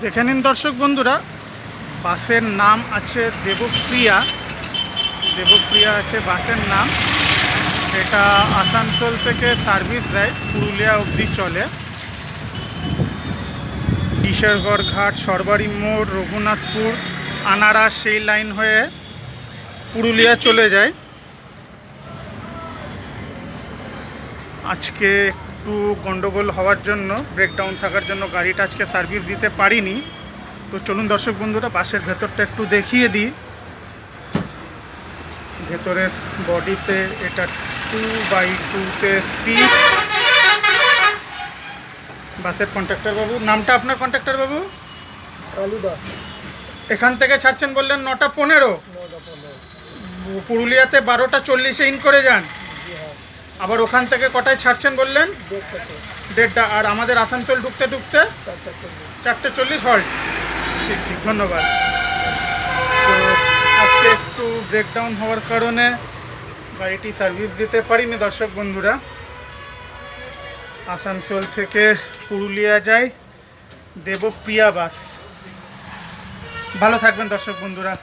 দেখে নিন দর্শক বন্ধুরা, বাসের নাম আছে দেবপ্রিয়া। দেবপ্রিয়া আছে বাসের নাম। এটা আসানসোল থেকে সার্ভিস দেয়, পুরুলিয়া অবধি চলে। ঈশ্বরগড় ঘাট, সরবারি মোড়, রঘুনাথপুর, আনাড়া সেই লাইন হয়ে পুরুলিয়া চলে যায়। আজকে একটু গন্ডগোল হওয়ার জন্য, ব্রেকডাউন থাকার জন্য গাড়িটা আজকে সার্ভিস দিতে পারিনি। তো চলুন দর্শক বন্ধুরা, বাসের ভেতরটা একটু দেখিয়ে দিই। ভেতরের বডিতে এটা 2x2-তে সিট। বাসের কন্ট্রাক্টর বাবু, নামটা আপনার কন্ট্রাক্টর বাবু? কালুদা। এখান থেকে ছাড়ছেন বললেন 9:15, পুরুলিয়াতে 12:40-এ ইন করে যান। আবার ওখান থেকে কটায় ছাড়ছেন বললেন? 1:30। আর আমাদের আসানসোল ঢুকতে ঢুকতে 4:40 হল্ট। ঠিক ঠিক, ধন্যবাদ। তো আজকে একটু ব্রেকডাউন হওয়ার কারণে গাড়িটি সার্ভিস দিতে পারিনি দর্শক বন্ধুরা। আসানসোল থেকে পুরুলিয়া যায় দেবপ্রিয়া বাস। ভালো থাকবেন দর্শক বন্ধুরা।